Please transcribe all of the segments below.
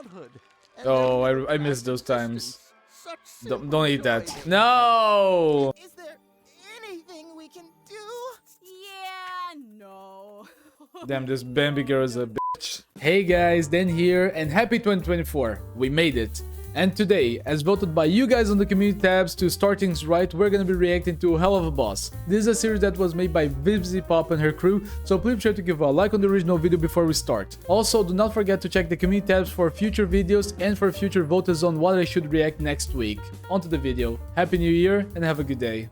childhood. And Oh, their I miss those times. existence. Such Don't simple eat that. joy. No! Is there anything we can do? Yeah, no. Damn, this Bambi girl is a bitch. Hey guys, Dan here, and happy 2024. We made it. And today, as voted by you guys on the community tabs to start things right, we're gonna be reacting to Helluva Boss. This is a series that was made by Vivzy Pop and her crew, so please be sure to give a like on the original video before we start. Also, do not forget to check the community tabs for future videos and for future voters on what I should react next week. On to the video. Happy New Year and have a good day.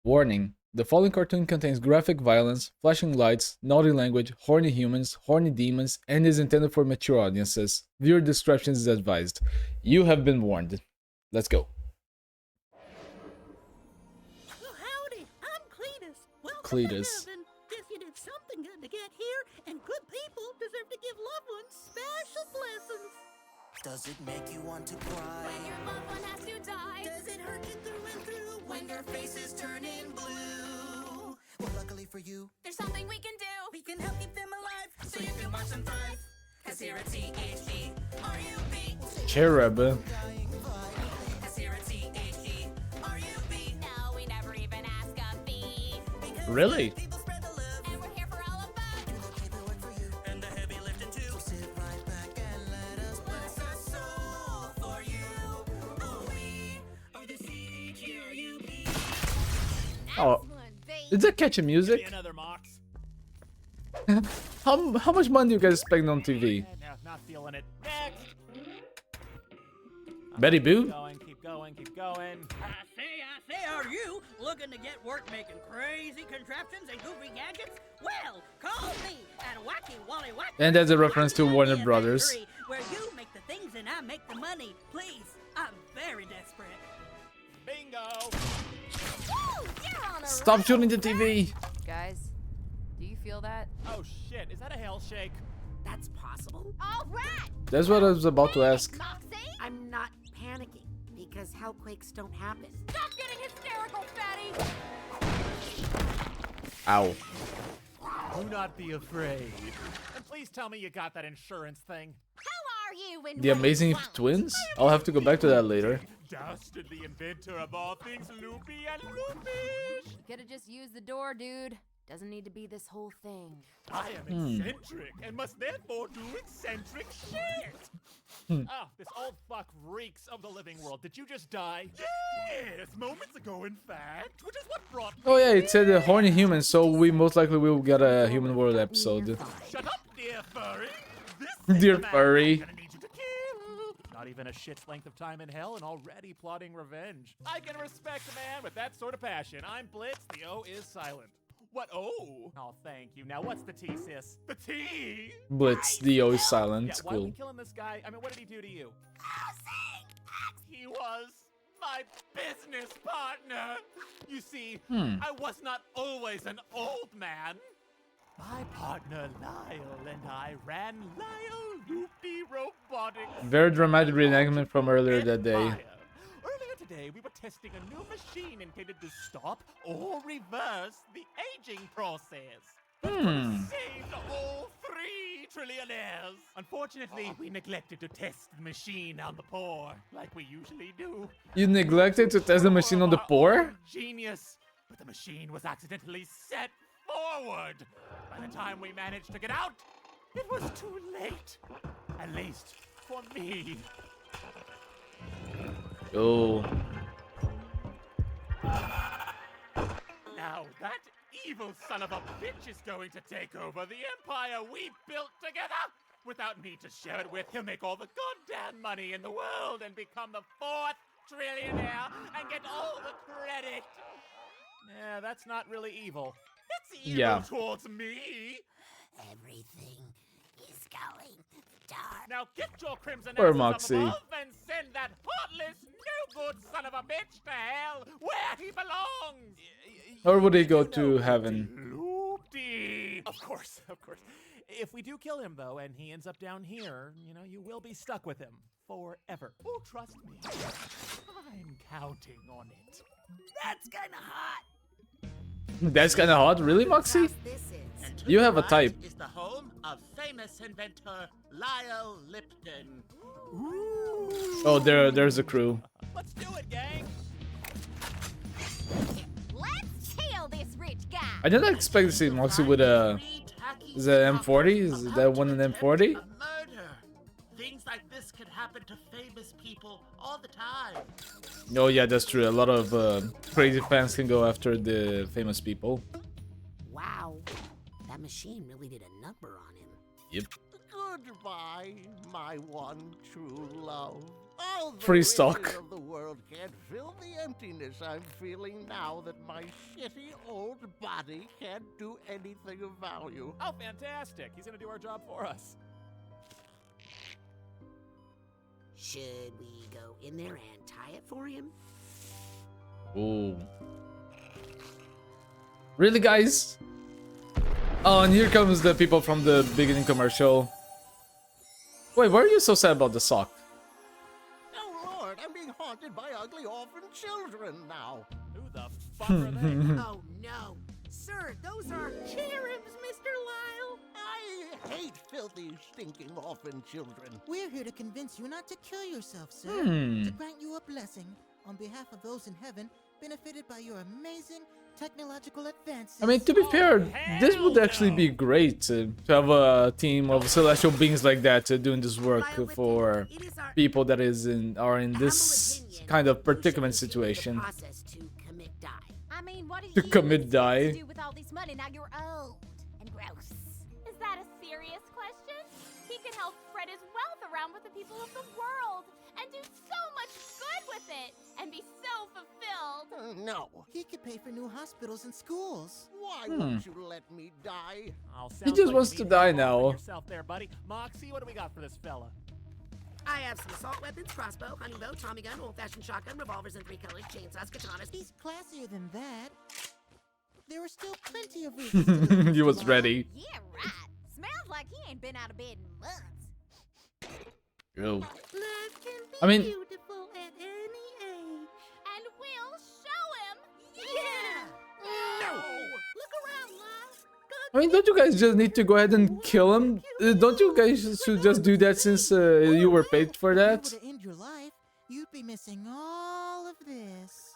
Warning. The following cartoon contains graphic violence, flashing lights, naughty language, horny humans, horny demons, and is intended for mature audiences. Viewer discretion is advised. You have been warned. Let's go. Well, howdy, I'm Cletus. Welcome Cletus. to heaven. Guess you did something good to get here, and good people deserve to give loved ones special blessings. Does it make you want to cry? When your loved one has to die. Does it hurt you through and through When their faces turn in blue? Well, luckily for you, There's something we can do. we can help keep them alive? so you can watch them thrive. Cause here at C.H.E.R.U.B, C.H.E.R.U.B. cause here at C.H.E.R.U.B, No, we never even ask a fee. Really? people spread the love. And we're here for all of that. Do the paperwork for you and the heavy lifting too. Sit right back and let us bless our soul for you. Oh, we are the C.H.E.R.U.B. Oh, Excellent, babe. is that catchy music? Another Mox. How much money do you guys spend on TV? No, not feeling it. Next. Betty Boo? Keep going, keep going. I say, are you looking to get work making crazy contraptions and goofy gadgets? Well, call me at Wacky Wally Wacky. And that's a reference to Warner Brothers. Where you make the things and I make the money. Please, I'm very desperate. Bingo. Woo, you're on a Stop roll. shooting the TV! Guys, do you feel that? Oh shit, is that a hell shake? That's possible. All right. That's what I was about to ask. Moxie, I'm not panicking because hellquakes don't happen. stop getting hysterical, fatty. Ow. Do not be afraid. And please tell me you got that insurance thing. How are you? And The Amazing Twins? I'll have to go back to that later. Dastardly inventor of all things loopy and loopish. You could have just used the door, dude. Doesn't need to be this whole thing. I am eccentric and must therefore do eccentric shit. Ah, this old fuck reeks of the living world. Did you just die? Yes, moments ago, in fact. Which is what brought me. Oh yeah, it said horny humans, so we most likely will get a Human World episode. Shut up, dear furry. This is Dear the man furry. I'm gonna need you to kill. Not even a shit's length of time in hell and already plotting revenge. I can respect a man with that sort of passion. I'm Blitz. The O is silent. What? Oh. Oh, thank you. Now, what's the T, sis? The T? Blitz, the O is silent. Yeah, why are we Cool. killing this guy? I mean, what did he do to you? He was my business partner. You see, I was not always an old man. My partner Lyle and I ran Lyle Loopy Robotics. Very dramatic reenactment from earlier that day. Empire. Earlier today, we were testing a new machine intended to stop or reverse the aging process. But saved all 3 trillionaires. Unfortunately, we neglected to test the machine on the poor, like we usually do. You neglected to test the machine on the poor? Genius, but the machine was accidentally set forward. By the time we managed to get out, it was too late. At least for me. Oh. Now that evil son of a bitch is going to take over the empire we built together. Without me to share it with, he'll make all the goddamn money in the world and become the 4th trillionaire and get all the credit. Yeah, that's not really evil. It's evil towards me. Everything is going dark. Now get your crimson Poor asses Moxie. up above and send that heartless, no-good son of a bitch to hell, where he belongs. Or would he go to heaven? Loopy. Of course, of course. If we do kill him, though, and he ends up down here, you know, you will be stuck with him forever. Oh, trust me. I'm counting on it. That's kind of hot. That's kind of hot, really, Moxie? This is. And to You the have a right type. Is the home of famous inventor Lyle Lipton. Oh, there's a crew. Let's do it, gang. Let's chill this rich guy. I didn't expect to see Moxie with a. Is it M40? Is that one an M40? A murder. Things like this can happen to famous people all the time. Oh yeah, that's true. A lot of crazy fans can go after the famous people. Wow, that machine really did a number on him. Yep. Goodbye, my one true love. All the Free riches stock. of the world can't fill the emptiness I'm feeling now that my shitty old body can't do anything of value. Oh, fantastic. He's gonna do our job for us. Should we go in there and tie it for him? Ooh. Really, guys? Oh, and here comes the people from the beginning commercial. Wait, why are you so sad about the sock? Oh Lord, I'm being haunted by ugly orphan children now. Who the fuck are they? Oh no, sir, those are cherubs, Mr. Lyle. I hate filthy, stinking orphan children. We're here to convince you not to kill yourself, sir. To grant you a blessing on behalf of those in heaven benefited by your amazing technological advances. I mean, to be fair, this would actually be great to have a team of celestial beings like that doing this work for people that are in this kind of predicament situation. Process to commit die. I mean, what do To you commit expect die. to do with all this money now you're old and gross? Is that a serious question? He could help spread his wealth around with the people of the world and do so much good with it and be so fulfilled. No. He could pay for new hospitals and schools. Why won't you let me die? Oh, He sounds just like wants you to need die help now. with yourself there, buddy. Moxie, what do we got for this fella? I have some assault weapons, crossbow, honey bow, Tommy gun, old-fashioned shotgun, revolvers in 3 colors, chainsaws, katanas. He's classier than that. There are still plenty of reasons to live, He Mr. was Lyle. ready. Yeah, right. Smells like he ain't been out of bed in months. Yo. Life can be I mean- beautiful at any age. And we'll show him. Yeah! No! Look around, Lyle. I mean, don't you guys just need to go ahead and kill him? Don't you guys should just do that since you were paid for If you that? were to end your life, you'd be missing all of this.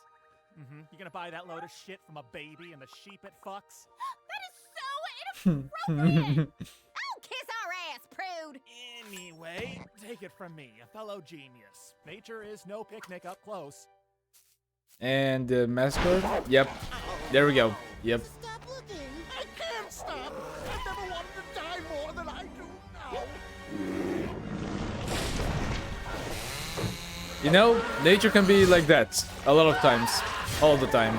Mm-hmm. You gonna buy that load of shit from a baby and the sheep it fucks? That is so inappropriate. Oh, kiss our ass, prude. Anyway, take it from me, a fellow genius. Nature is no picnic up close. And the mascot? Yep. There we go. Yep. Stop looking. I can't stop. I've never wanted to die more than I do now. You know, nature can be like that a lot of times, all the time.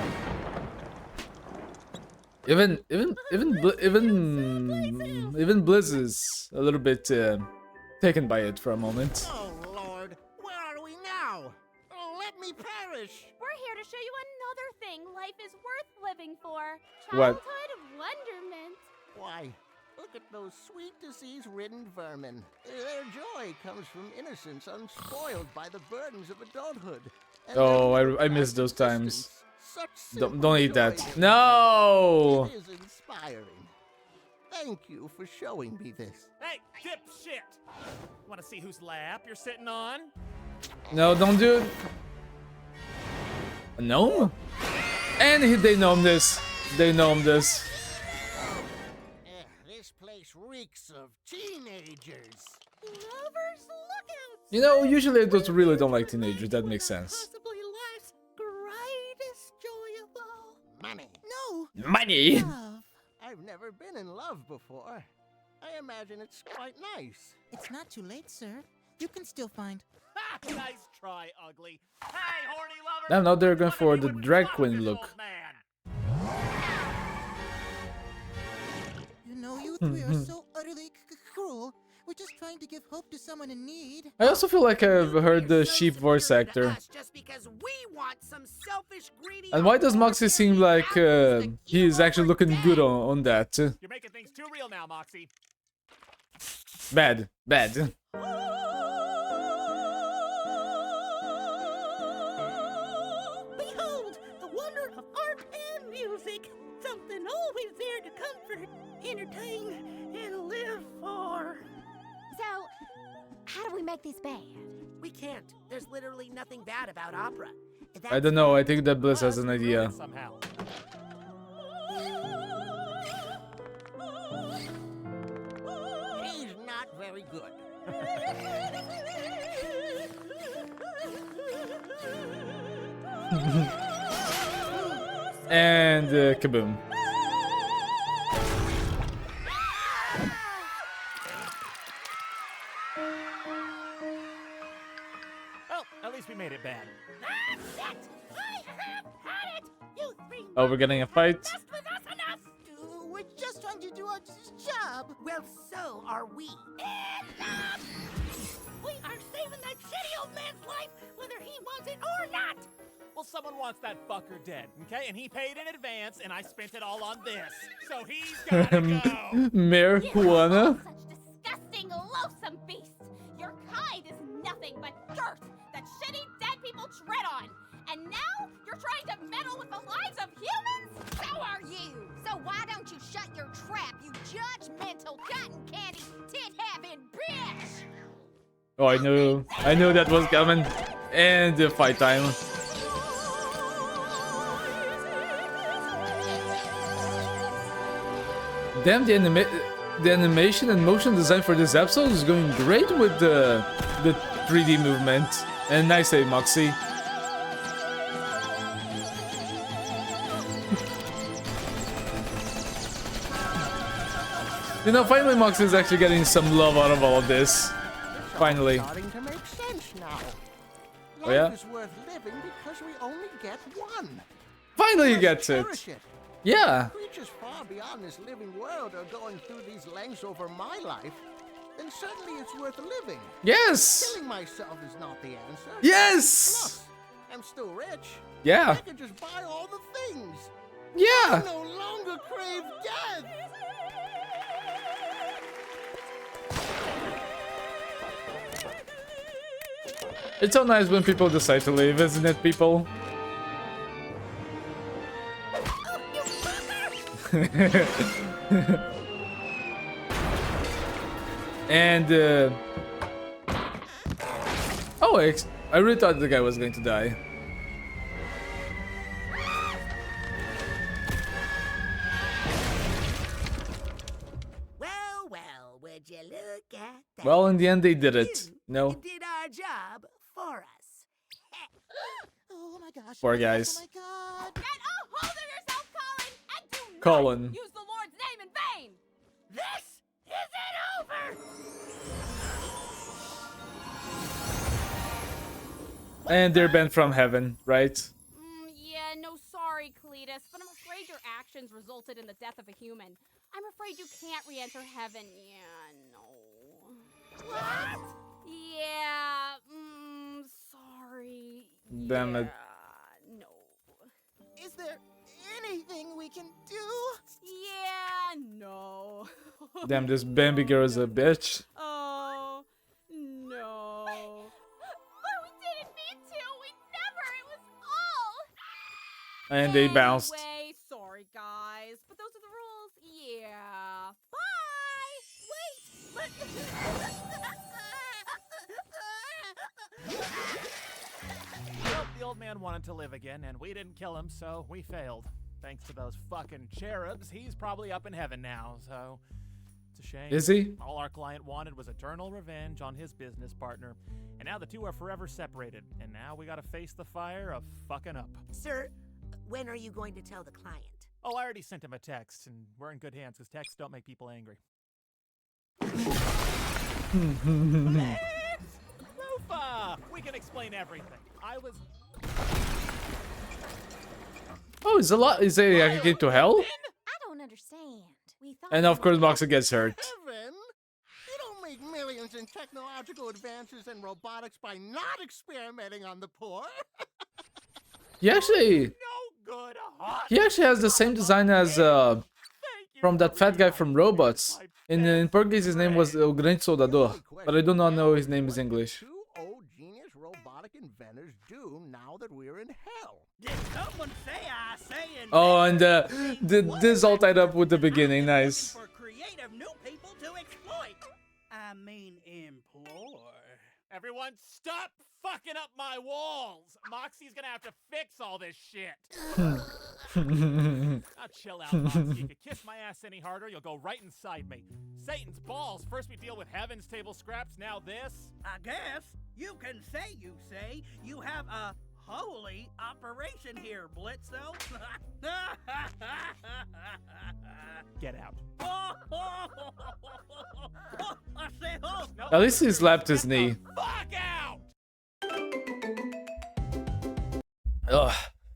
Even Blizz is a little bit taken by it for a moment. Oh Lord, where are we now? Oh, let me perish. We're here to show you another thing life is worth living for. What? Childhood wonderment. Why, look at those sweet disease-ridden vermin. Their joy comes from innocence unspoiled by the burdens of adulthood. And Oh, their I miss those times. existence, such Don't simple eat that. joy. No! It is inspiring. Thank you for showing me this. Hey, dipshit! Wanna see whose lap you're sitting on? No, don't do it. No? And they know this. They know this. This place reeks of teenagers. Lovers, look out! You know, usually I just really don't like teenagers. That makes sense. Possibly life's greatest joy of all. Money. No, Money! love. I've never been in love before. I imagine it's quite nice. It's not too late, sir. You can still find. Ha! Nice try, ugly. Hey, horny lover! Now they're going What for have you the been drag fucking queen this look. old man? You know, you three are so utterly cruel. We're just trying to give hope to someone in need. I also feel like I've heard the So sheep voice superior to actor. us just because we want some selfish, greedy, And why does Moxie seem like apples to he is kill actually over looking good dead? on that? You're making things too real now, Moxie. Bad. Bad. Behold, the wonder of art and music. Some make these bad? We can't. There's literally nothing bad about opera. I don't know. I think that Bliss has an idea. Somehow. He's not very good. And kaboom. Well, at least we made it bad. That's it! I have had it! You three Oh, we're getting a fight. messed with us enough! We're just trying to do our job. Well, so are we. Enough! We are saving that shitty old man's life, whether he wants it or not! Well, someone wants that fucker dead, okay? And he paid in advance, and I spent it all on this. So he's gotta go. Marijuana. Such disgusting, loathsome beasts. Your kind is nothing but dirt that shitty dead people tread on. And now you're trying to meddle with the lives of humans? So are you! So why don't you shut your trap, you judgmental cotton candy tit-having bitch! Oh, I knew that was coming. And the fight time. Damn, the animation and motion design for this episode is going great with the 3D movement. And nice save, Moxie. You know, finally Moxie is actually getting some love out of all of this. Finally. Starting to make sense now. Oh, yeah? Life is worth living because we only get one. Finally he Let's gets it. cherish it. Yeah. Creatures far beyond this living world are going through these lengths over my life, then certainly it's worth living. Yes. Killing myself is not the answer. Yes. Plus, I'm still rich. Yeah. I could just buy all the things. Yeah. I no longer crave death. It's so nice when people decide to leave, isn't it, people? And oh, I really thought the guy was going to die. Well, would you look at that? Well, in the end, they did it. No, You did our job for us. Oh my gosh. Poor oh my gosh, guys. Oh my god. Get a hold of yourself, Colin, and do not Colin. use the Lord's name in vain! This isn't over! And they're banned from heaven, right? Yeah, no sorry, Cletus, but I'm afraid your actions resulted in the death of a human. I'm afraid you can't re-enter heaven. Yeah, no. What? Yeah, sorry. Damn it. Yeah, no. Is there anything we can do? Yeah, no. Damn, this Bambi girl is a bitch. Oh, no. But we didn't mean to. We never. It was all. And they bounced. Anyway, sorry, guys. But those are the rules. Yeah. Bye. Wait. Well, the old man wanted to live again, and we didn't kill him, so we failed. Thanks to those fucking cherubs, he's probably up in heaven now, so it's a shame. Is he? All our client wanted was eternal revenge on his business partner, and now the two are forever separated, and now we gotta face the fire of fucking up. Sir, when are you going to tell the client? Oh, I already sent him a text, and we're in good hands, because texts don't make people angry. Lufa! We can explain everything. I was... Oh, is he actually to hell? I don't understand. We thought And of course, Moxie gets hurt. Heaven? You don't make millions in technological advances and robotics by not experimenting on the poor. He actually has the same design as from that fat guy from Robots. In Portuguese, his name was El Grande Soldador, but I do not know his name is English. Two old genius robotic inventors do now that we're in hell. Did someone say I say in Oh, and this all tied up with the beginning. Nice. for creative new people to exploit? I mean, employ. Everyone, stop fucking up my walls! Moxie's gonna have to fix all this shit. Now chill out, Moxie. If you kiss my ass any harder, you'll go right inside me. Satan's balls. First we deal with heaven's table scraps, now this. I guess you can say you have a holy operation here, Blitzo. Get out. I say, oh. No, At least he slapped his knee. Fuck out! Ugh.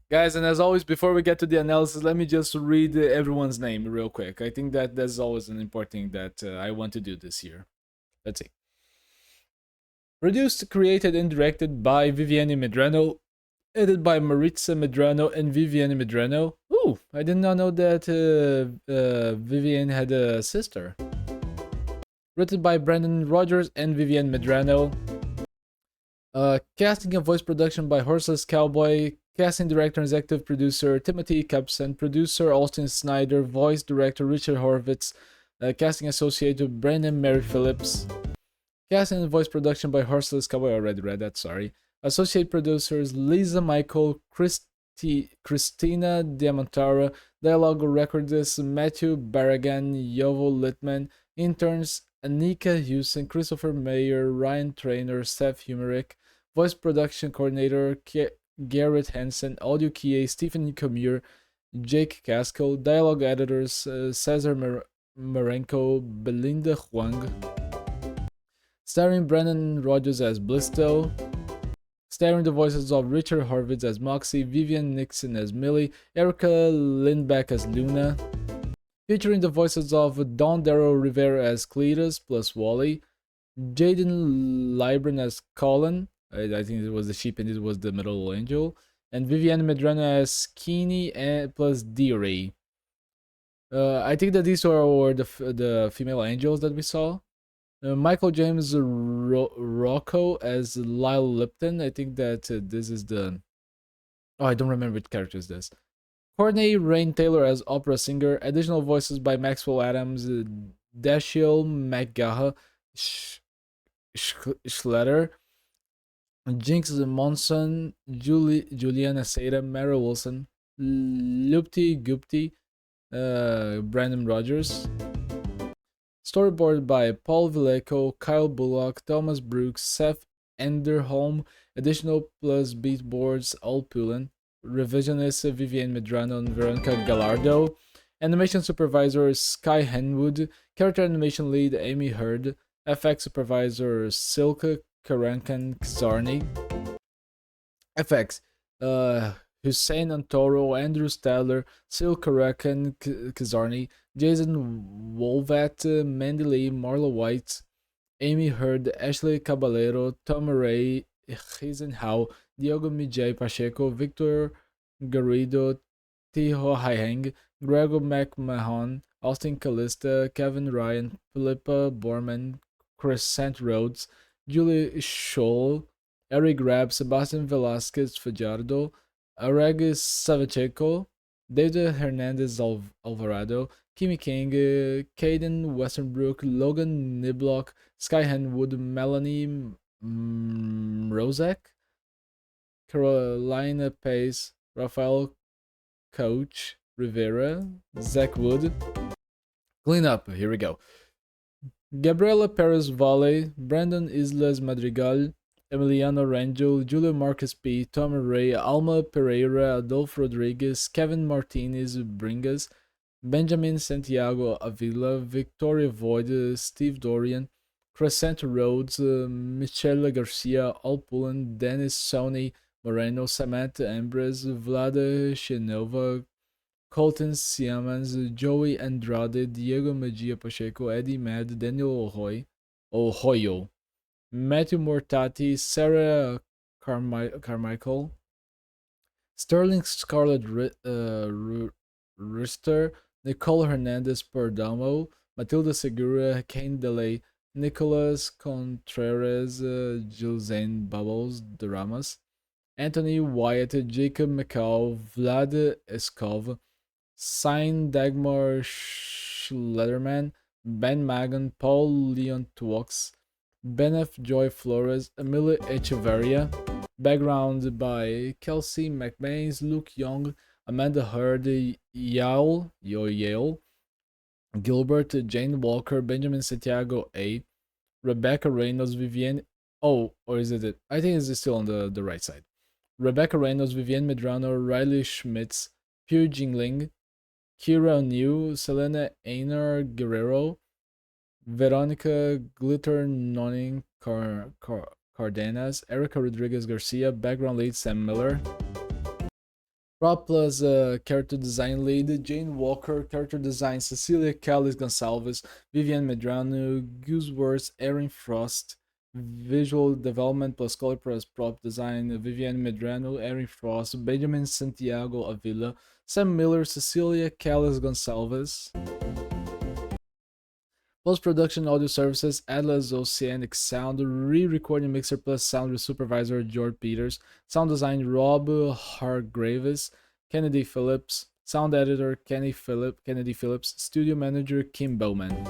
Guys, and as always, before we get to the analysis, let me just read everyone's name real quick. I think that that's always an important thing that I want to do this year. Let's see. Produced, created, and directed by Viviane Medrano. Edited by Maritza Medrano and Viviane Medrano. Ooh, I did not know that Viviane had a sister. Written by Brandon Rogers and Viviane Medrano. Casting and voice production by Horseless Cowboy. Casting director and executive producer Timothy Capson. Producer Austin Snyder. Voice director Richard Horvitz. Casting associate Brandon Mary Phillips. Casting and voice production by Horseless Cowboy. I already read that, sorry. Associate producers Lisa Michael, Christina Diamantara, dialogue recordist Matthew Barragan, Yovo Littman, interns Anika Houston, Christopher Mayer, Ryan Trainer, Seth Humerick, voice production coordinator Garrett Hansen, audio QA Stephen Comure, Jake Casco, dialogue editors Cesar Marenko, Belinda Huang, starring Brandon Rogers as Blisto. Starring the voices of Richard Horvitz as Moxie, Vivian Nixon as Millie, Erica Lindbeck as Luna. Featuring the voices of Don Darrow Rivera as Cletus plus Wally, Jaden Libran as Colin, I think it was the sheep and it was the middle angel, and Viviane Medrano as Keeney plus D-Ray. I think that these were the female angels that we saw. Michael James Rocco as Lyle Lipton. I think that this is the... Oh, I don't remember which character is this. Courtney Rain Taylor as opera singer. Additional voices by Maxwell Adams, Dashiell McGaha, Schletter, Jinx Monson, Juliana Seda, Mara Wilson, Lupti Gupti, Brandon Rogers. Storyboard by Paul Villeco, Kyle Bullock, Thomas Brooks, Seth Enderholm. Additional plus beat boards Al Pullen. Revisionist Viviane Medrano and Veronica Gallardo. Animation supervisor Sky Henwood. Character animation lead Amy Hurd. FX supervisor Silke Karankan Kzarni. FX Hussein Antoro, Andrew Stadler, Sil Karakan Kzarni, Jason Wolvat, Mandy Lee, Marla White, Amy Hurd, Ashley Caballero, Tom Ray, Hizenhao, Diogo Mijay Pacheco, Victor Garrido, Tiho Haiheng, Gregor McMahon, Austin Callista, Kevin Ryan, Philippa Borman, Crescent Rhodes, Julie Scholl, Eric Grab, Sebastian Velasquez Fajardo, Areg Savicheco, David Hernandez Alvarado, Kimi King, Caden Westernbrook, Logan Niblock, Sky Henwood, Melanie Rozek, Carolina Pace, Rafael Coach Rivera, Zach Wood. Clean up, here we go. Gabriela Perez Valle, Brandon Islas Madrigal, Emiliano Rangel, Julio Marcus P, Tom Ray, Alma Pereira, Adolfo Rodriguez, Kevin Martinez Bringas, Benjamin Santiago Avila, Victoria Void, Steve Dorian, Crescent Rhodes, Michelle Garcia, Alpulan, Dennis Sony Moreno, Samantha Ambrose, Vlada Shenova, Colton Siamans, Joey Andrade, Diego Mejia Pacheco, Eddie Mad, Daniel Ohoyo, Matthew Mortati, Sarah Carmichael, Sterling Scarlett Rister, Nicole Hernandez Perdomo, Matilda Segura, Kane Delay, Nicholas Contreras, Jilzane Bubbles Daramas, Anthony Wyatt, Jacob McCall, Vlad Eskov, Sign Dagmar Schlederman, Ben Magan, Paul Leon Twox, Benef Joy Flores, Emily Echeverria. Background by Kelsey McMains, Luke Young, Amanda Hurd, Yale, Gilbert, Jane Walker, Benjamin Santiago A, Rebecca Reynolds, Vivienne. Oh, or is it? I think it's still on the right side. Rebecca Reynolds, Vivienne Medrano, Riley Schmitz, Pugh Jingling, Kira O'Neill, Selena Einar Guerrero, Veronica Glitter Nonning Cardenas, Erica Rodriguez Garcia, background lead Sam Miller. Prop plus character design lead Jane Walker, character design Cecilia Callis Gonçalves, Vivian Medrano, Gooseworth, Erin Frost, visual development plus color plus prop design Vivian Medrano, Erin Frost, Benjamin Santiago Avila, Sam Miller, Cecilia Callis Gonçalves. Post-production audio services, Atlas Oceanic Sound, re-recording mixer plus sound supervisor George Peters, sound design Rob Hargraves, Kennedy Phillips, sound editor Kennedy Phillips, studio manager Kim Bowman.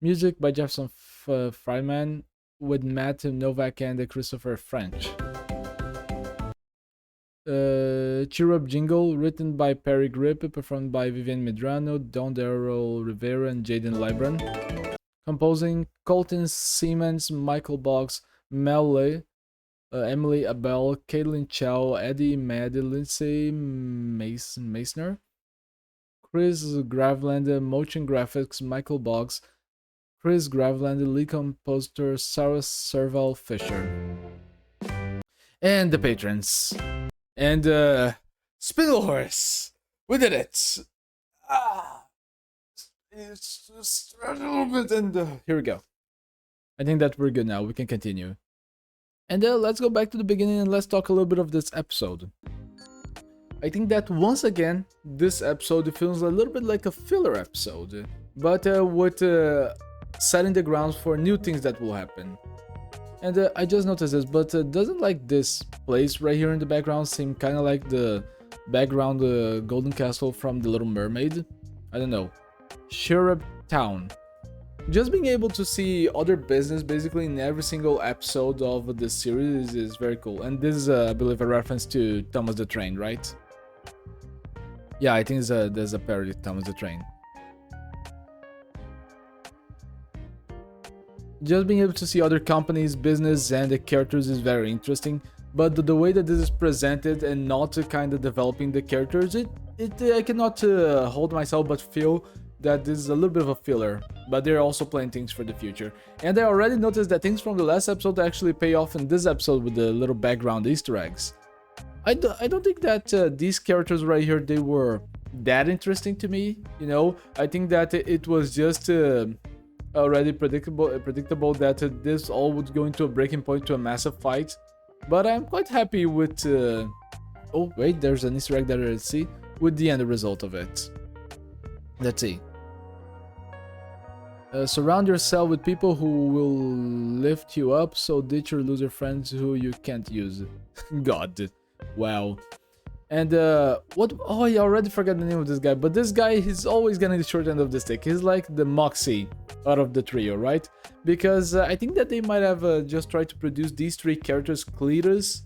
Music by Jefferson Fryman with Matt Novak and Christopher French. C.H.E.R.U.B jingle written by Perry Grip, performed by Vivian Medrano, Don Daryl Rivera, and Jaden Libran. Composing Colton Siemens, Michael Boggs, Mel Lay, Emily Abel, Caitlin Chow, Eddie Mad, Lindsay Meissner, Chris Graveland, Motion Graphics, Michael Boggs, Chris Graveland, lead composer Sarah Serval Fisher. And the patrons. And Spindlehorse, we did it. It's just a little bit, and here we go. I think that we're good now. We can continue. And let's go back to the beginning and let's talk a little bit of this episode. I think that once again, this episode feels a little bit like a filler episode, but with setting the grounds for new things that will happen. And I just noticed this, but doesn't like this place right here in the background seem kind of like the background Golden Castle from The Little Mermaid? I don't know. C.H.E.R.U.B Town. Just being able to see other business basically in every single episode of the series is very cool. And this is, I believe, a reference to Thomas the Train, right? Yeah, I think there's a parody of Thomas the Train. Just being able to see other companies, business, and the characters is very interesting, but the way that this is presented and not kind of developing the characters, I cannot hold myself but feel that this is a little bit of a filler, but they're also playing things for the future. And I already noticed that things from the last episode actually pay off in this episode with the little background Easter eggs. I don't think that these characters right here, they were that interesting to me, you know? I think that it was just already predictable that this all would go into a breaking point to a massive fight, but I'm quite happy with oh wait, there's an Easter egg there. Let's see with the end result of it. Let's see. Surround yourself with people who will lift you up, so ditch your loser friends who you can't use. God, wow. And what? Oh, I already forgot the name of this guy, but this guy, he's always getting the short end of the stick. He's like the Moxie out of the trio, right? Because I think that they might have just tried to produce these three characters, Cletus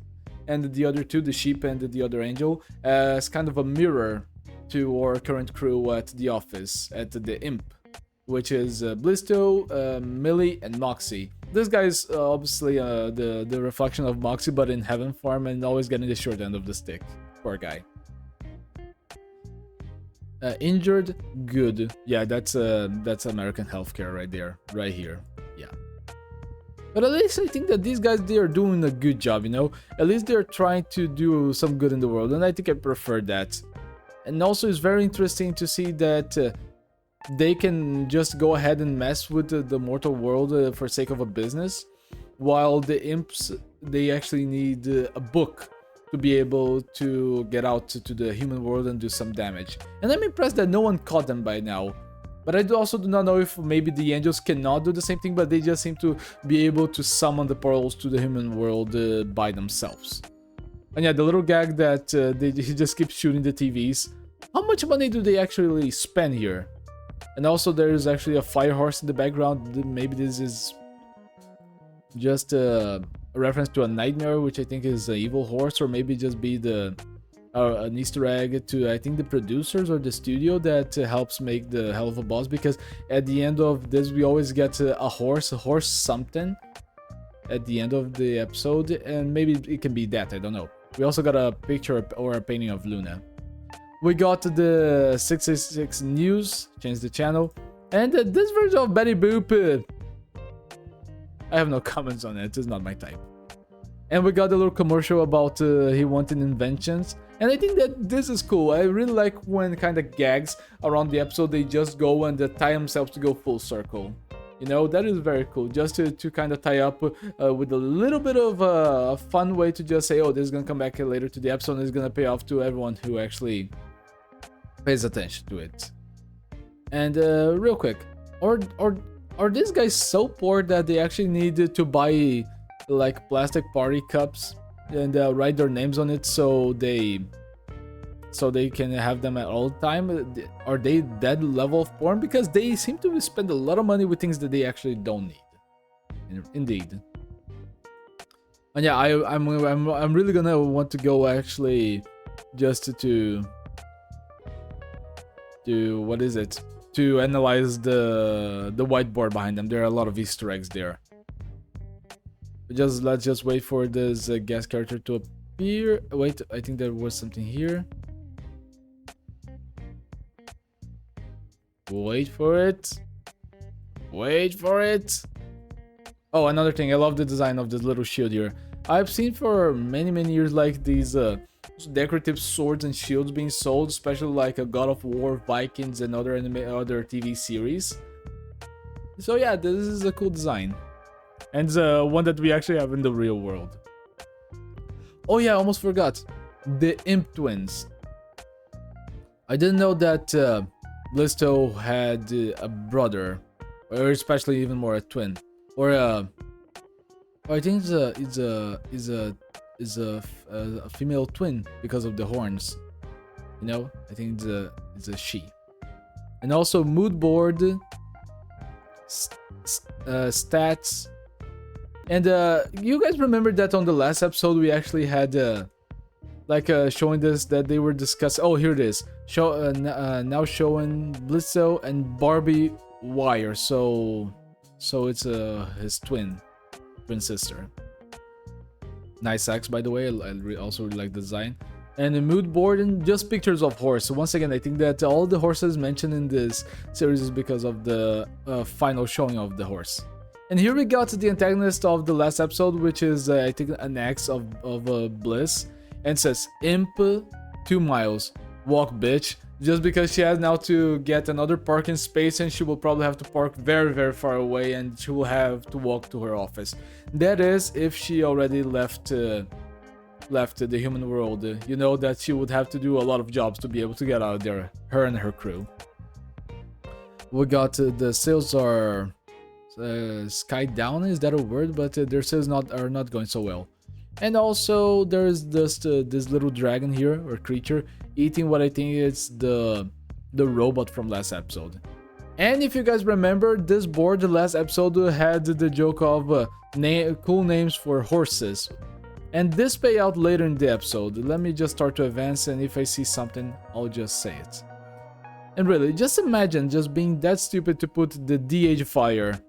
and the other two, the sheep and the other angel, as kind of a mirror to our current crew at the office, at the Imp, which is Blisto, Millie, and Moxie. This guy's obviously the reflection of Moxie, but in heaven form, and always getting the short end of the stick. Poor guy. Injured, good. Yeah, that's American healthcare right there, right here. Yeah. But at least I think that these guys, they are doing a good job, you know? At least they're trying to do some good in the world, and I think I prefer that. And also it's very interesting to see that they can just go ahead and mess with the mortal world for sake of a business, while the imps, they actually need a book to be able to get out to the human world and do some damage. And I'm impressed that no one caught them by now. But I also do not know if maybe the angels cannot do the same thing, but they just seem to be able to summon the portals to the human world by themselves. And yeah, the little gag that he just keeps shooting the TVs. How much money do they actually spend here? And also there's actually a fire horse in the background. Maybe this is just a reference to a nightmare, which I think is an evil horse, or maybe just be the an Easter egg to, I think, the producers or the studio that helps make the Helluva boss, because at the end of this we always get a horse something at the end of the episode, and maybe it can be that, I don't know. We also got a picture or a painting of Luna. We got the 666 news, changed the channel, and this version of Betty Boop, I have no comments on it, it's not my type. And we got a little commercial about he wanted inventions, and I think that this is cool. I really like when kind of gags around the episode, they just go and tie themselves to go full circle. You know, that is very cool, just to kind of tie up with a little bit of a fun way to just say, oh, this is gonna come back later to the episode, and it's gonna pay off to everyone who actually pays attention to it. And real quick, are these guys so poor that they actually need to buy like plastic party cups and write their names on it so they can have them at all time? Are they that level of porn? Because they seem to spend a lot of money with things that they actually don't need. Indeed. And yeah, I'm really gonna want to go actually just to what is it? To analyze the whiteboard behind them. There are a lot of Easter eggs there. Let's just wait for this guest character to appear. Wait, I think there was something here. Wait for it. Wait for it. Oh, another thing. I love the design of this little shield here. I've seen for many years like these decorative swords and shields being sold, especially like a God of War, Vikings, and other TV series. So yeah, this is a cool design. And one that we actually have in the real world. Oh yeah, I almost forgot. The Imp Twins. I didn't know that Blisto had a brother, or especially even more a twin, or I think it's a female twin because of the horns. You know, I think it's a she. And also mood board, stats. And you guys remember that on the last episode we actually had showing this that they were discussing. Oh, here it is. Now showing Blizzo and Barbie Wire. So it's his twin sister. Nice axe, by the way. I also really like the design. And a mood board and just pictures of horse. So once again, I think that all the horses mentioned in this series is because of the final showing of the horse. And here we got the antagonist of the last episode, which is I think an axe of Bliss, and says Imp 2 miles, walk bitch, just because she has now to get another parking space, and she will probably have to park very far away, and she will have to walk to her office. That is if she already left the human world. You know that she would have to do a lot of jobs to be able to get out of there, her and her crew. We got the sales are sky down, is that a word? But their sales are not going so well. And also there's just this little dragon here, or creature, eating what I think is the robot from last episode. And if you guys remember, this board, the last episode, had the joke of cool names for horses. And this payout later in the episode. Let me just start to advance, and if I see something, I'll just say it. And really, just imagine just being that stupid to put the de-agifier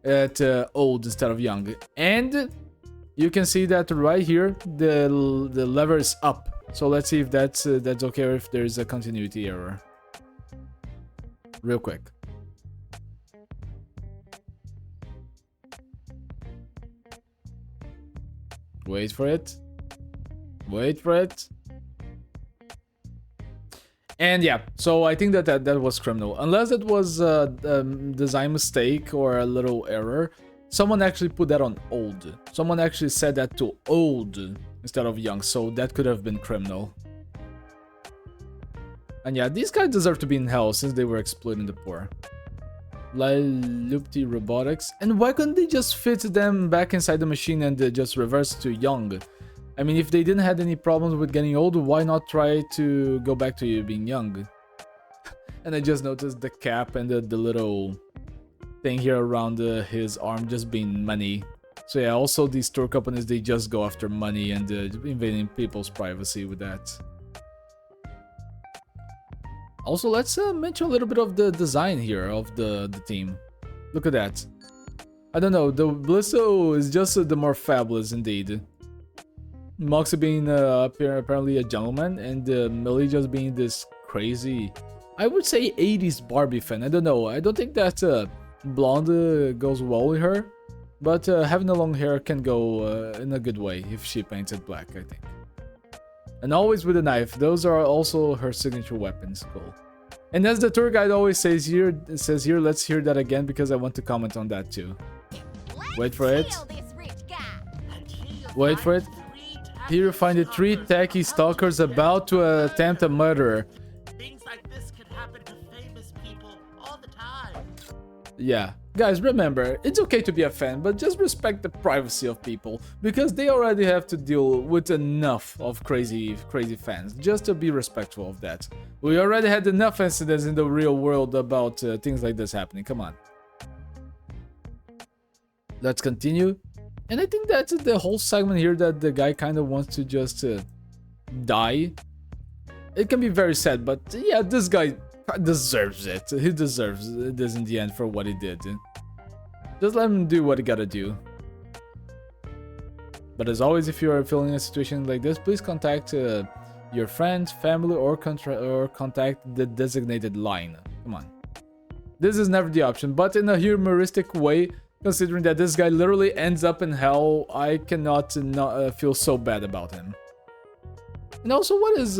at old instead of young. And you can see that right here, the lever is up. So let's see if that's okay, or if there's a continuity error. Real quick. Wait for it. Wait for it. And yeah, so I think that was criminal. Unless it was a design mistake or a little error. Someone actually put that on old. Someone actually said that to old instead of young, so that could have been criminal. And yeah, these guys deserve to be in hell since they were exploiting the poor. Lupti Robotics. And why couldn't they just fit them back inside the machine and just reverse to young? I mean, if they didn't have any problems with getting old, why not try to go back to being young? And I just noticed the cap and the little thing here around his arm just being money. So yeah, also these tour companies, they just go after money and invading people's privacy with that. Also, let's mention a little bit of the design here of the team. Look at that. I don't know, the Blisso is just the more fabulous indeed. Moxie being apparently a gentleman, and Millie just being this crazy, I would say 80s Barbie fan. I don't know, I don't think that blonde goes well with her, but having the long hair can go in a good way if she paints it black, I think. And always with a knife, those are also her signature weapons. Cool. And as the tour guide always says here, let's hear that again because I want to comment on that too. Wait for it. Wait for it. Here you find the 3 techie stalkers about to attempt a murder. Things like this can happen to famous people all the time. Yeah. Guys, remember, it's okay to be a fan, but just respect the privacy of people, because they already have to deal with enough of crazy fans, just to be respectful of that. We already had enough incidents in the real world about things like this happening, come on. Let's continue. And I think that's the whole segment here, that the guy kind of wants to just die. It can be very sad, but yeah, this guy deserves it. He deserves this in the end for what he did. Just let him do what he gotta do. But as always, if you are feeling a situation like this, please contact your friends, family, or contact the designated line. Come on. This is never the option, but in a humoristic way, considering that this guy literally ends up in hell, I cannot not feel so bad about him. And also, what is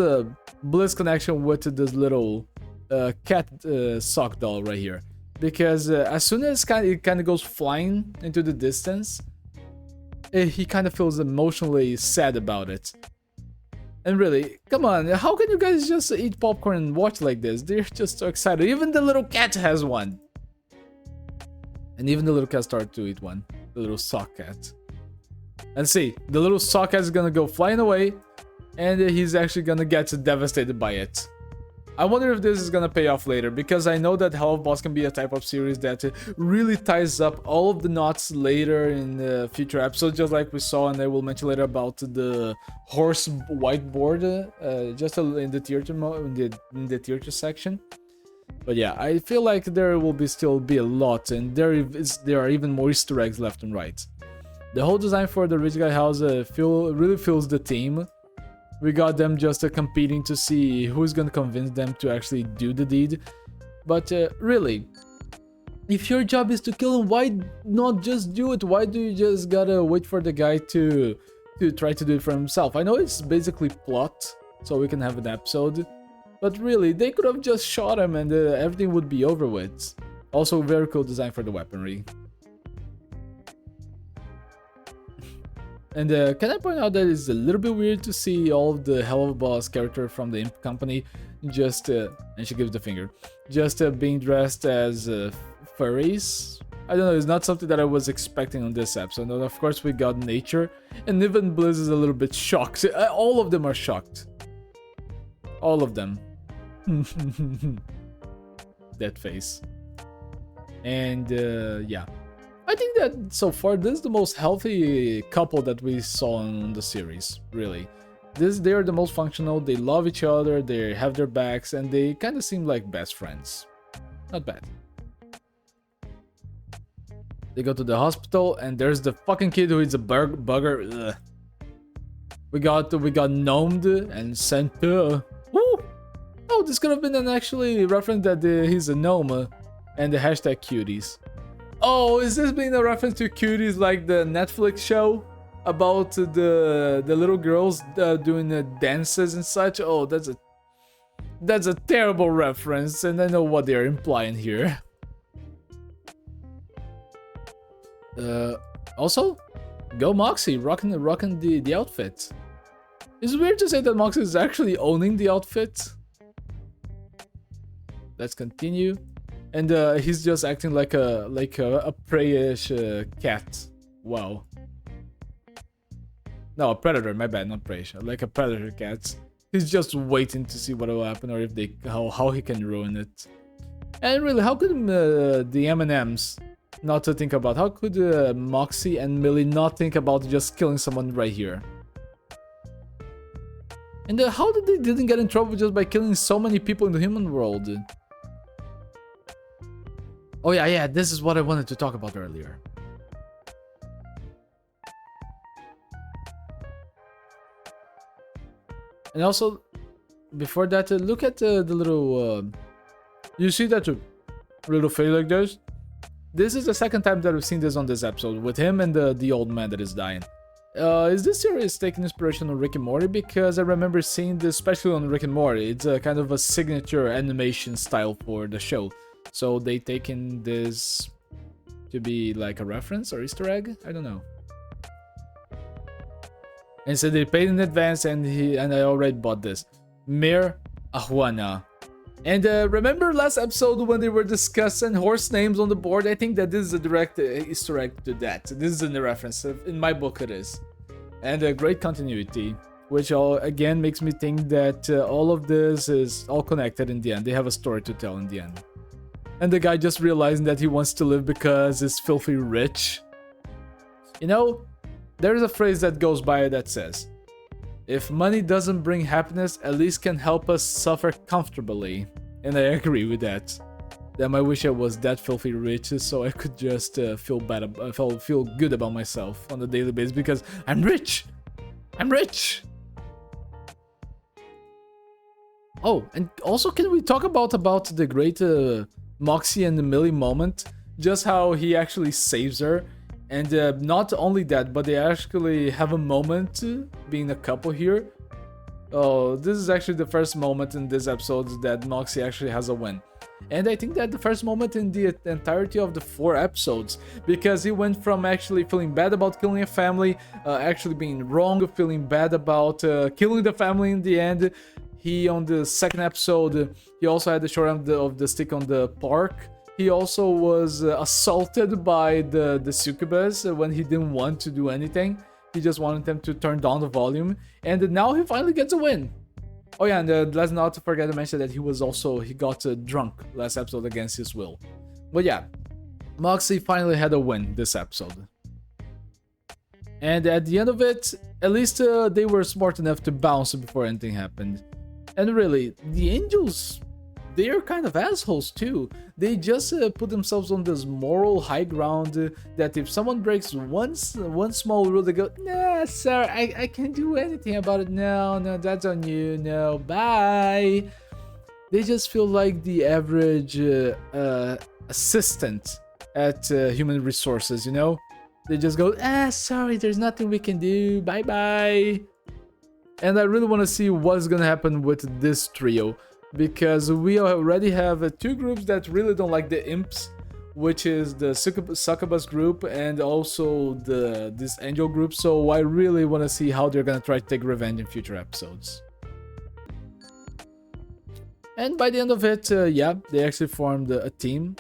Bliss' connection with this little cat sock doll right here? Because as soon as it kind of goes flying into the distance, he kind of feels emotionally sad about it. And really, come on, how can you guys just eat popcorn and watch like this? They're just so excited. Even the little cat has one. And even the little cat started to eat one. The little sock cat. And see, the little sock cat is gonna go flying away, and he's actually gonna get devastated by it. I wonder if this is gonna pay off later, because I know that Helluva can be a type of series that really ties up all of the knots later in the future episodes, just like we saw, and I will mention later about the horse whiteboard, just in the theater in the theater section. But yeah, I feel like there will still be a lot, and there are even more Easter eggs left and right. The whole design for the rich guy house really feels the theme. We got them just competing to see who's gonna convince them to actually do the deed. But really, if your job is to kill him, why not just do it? Why do you just gotta wait for the guy to try to do it for himself? I know it's basically plot, so we can have an episode. But really, they could have just shot him and everything would be over with. Also, very cool design for the weaponry. And can I point out that it's a little bit weird to see all of the Helluva's character from the Imp Company just, and she gives the finger, just being dressed as furries? I don't know, it's not something that I was expecting on this episode. And of course we got nature, and even Blizz is a little bit shocked. All of them are shocked. All of them. That face. And yeah. I think that so far this is the most healthy couple that we saw in the series, really. They are the most functional, they love each other, they have their backs, and they kind of seem like best friends. Not bad. They go to the hospital, and there's the fucking kid who is a bugger. Ugh. We got gnomed and sent. Woo! Oh, this could have been an actually reference that he's a gnome, and the hashtag cuties. Oh, is this being a reference to Cuties, like the Netflix show about the little girls doing the dances and such? Oh, that's a terrible reference, and I know what they're implying here. Also, go Moxie, rocking the outfit. It's weird to say that Moxie is actually owning the outfit. Let's continue. And he's just acting like a preyish cat. Wow. No, a predator. My bad, not preyish. Like a predator cat. He's just waiting to see what will happen, or if how he can ruin it. And really, how could the M&Ms not to think about. How could Moxie and Millie not think about just killing someone right here? And how did they didn't get in trouble just by killing so many people in the human world? Oh yeah, this is what I wanted to talk about earlier. And also, before that, look at the little... you see that little face like this? This is the second time that we've seen this on this episode, with him and the old man that is dying. Is this series taking inspiration on Rick and Morty? Because I remember seeing this, especially on Rick and Morty. It's a kind of a signature animation style for the show. So they taken this to be like a reference or Easter egg? I don't know. And so they paid in advance, and I already bought this. Mir Ahuana. And remember last episode when they were discussing horse names on the board? I think that this is a direct Easter egg to that. This is a reference. In my book it is. And a great continuity, which again makes me think that all of this is all connected in the end. They have a story to tell in the end. And the guy just realizing that he wants to live because he's filthy rich. You know, there's a phrase that goes by that says, if money doesn't bring happiness, at least can help us suffer comfortably. And I agree with that. Damn, I wish I was that filthy rich so I could just feel good about myself on a daily basis because I'm rich! I'm rich! Oh, and also can we talk about the great Moxie and the Millie moment? Just how he actually saves her. And not only that, but they actually have a moment being a couple here. Oh, this is actually the first moment in this episode that Moxie actually has a win. And I think that the first moment in the entirety of the 4 episodes, because he went from actually feeling bad about killing a family, actually being wrong, feeling bad about killing the family in the end. He, on the second episode, he also had the short end of the stick on the park. He also was assaulted by the succubus when he didn't want to do anything. He just wanted them to turn down the volume. And now he finally gets a win. Oh yeah, and let's not forget to mention that he got drunk last episode against his will. But yeah, Moxie finally had a win this episode. And at the end of it, at least they were smart enough to bounce before anything happened. And really, the angels, they're kind of assholes too. They just put themselves on this moral high ground that if someone breaks one small rule, they go, nah, sir, I can't do anything about it. No, that's on you. No, bye. They just feel like the average assistant at human resources, you know? They just go, sorry, there's nothing we can do. Bye-bye. And I really want to see what's gonna happen with this trio, because we already have 2 groups that really don't like the imps, which is the succubus group and also this angel group. So I really want to see how they're gonna try to take revenge in future episodes. And by the end of it, yeah, they actually formed a team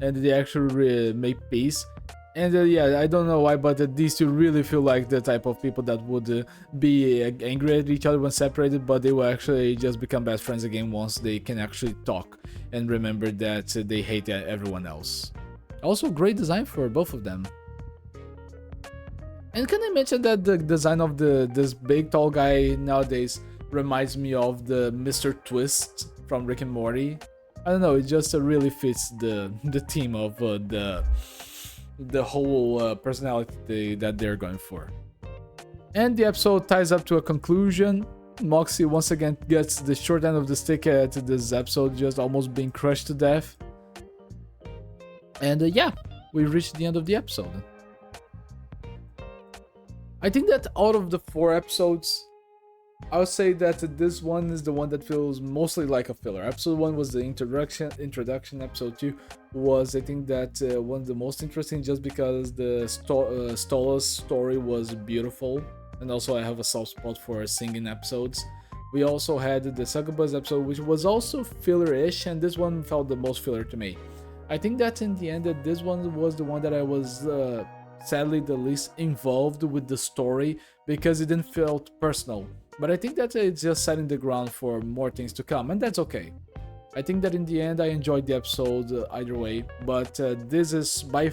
and they actually made peace. And yeah, I don't know why, but these 2 really feel like the type of people that would be angry at each other when separated, but they will actually just become best friends again once they can actually talk and remember that they hate everyone else. Also, great design for both of them. And can I mention that the design of this big tall guy nowadays reminds me of the Mr. Twist from Rick and Morty? I don't know, it just really fits the theme of the whole personality that they're going for. And the episode ties up to a conclusion. Moxie once again gets the short end of the stick at this episode, just almost being crushed to death. And yeah, we reached the end of the episode. I think that out of the 4 episodes, I would say that this one is the one that feels mostly like a filler. Episode 1 was the introduction. Episode 2 was, I think, that one of the most interesting, just because the Stolas story was beautiful, and also I have a soft spot for singing episodes. We also had the Succubus episode, which was also filler-ish, and this one felt the most filler to me. I think that in the end, that this one was the one that I was sadly the least involved with the story, because it didn't feel personal. But I think that it's just setting the ground for more things to come, and that's okay. I think that in the end I enjoyed the episode either way, but this is by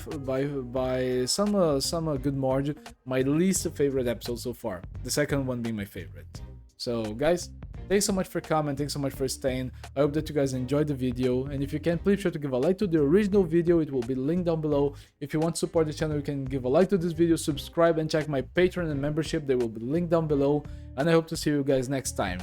some good margin my least favorite episode so far. The second one being my favorite. So guys, thanks so much for coming, thanks so much for staying. I hope that you guys enjoyed the video, and if you can, please sure to give a like to the original video. It will be linked down below. If you want to support the channel, you can give a like to this video, subscribe, and check my Patreon and membership. They will be linked down below, and I hope to see you guys next time.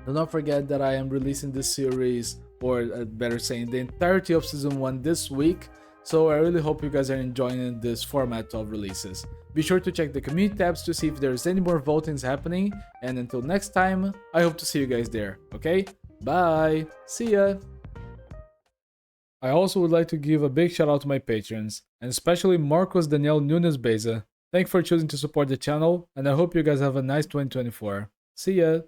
Do not forget that I am releasing this series, or better saying, the entirety of Season 1 this week, so I really hope you guys are enjoying this format of releases. Be sure to check the community tabs to see if there's any more votings happening, and until next time, I hope to see you guys there, okay? Bye! See ya! I also would like to give a big shout out to my patrons, and especially Marcos Daniel Nunes Beza. Thank you for choosing to support the channel, and I hope you guys have a nice 2024. See ya!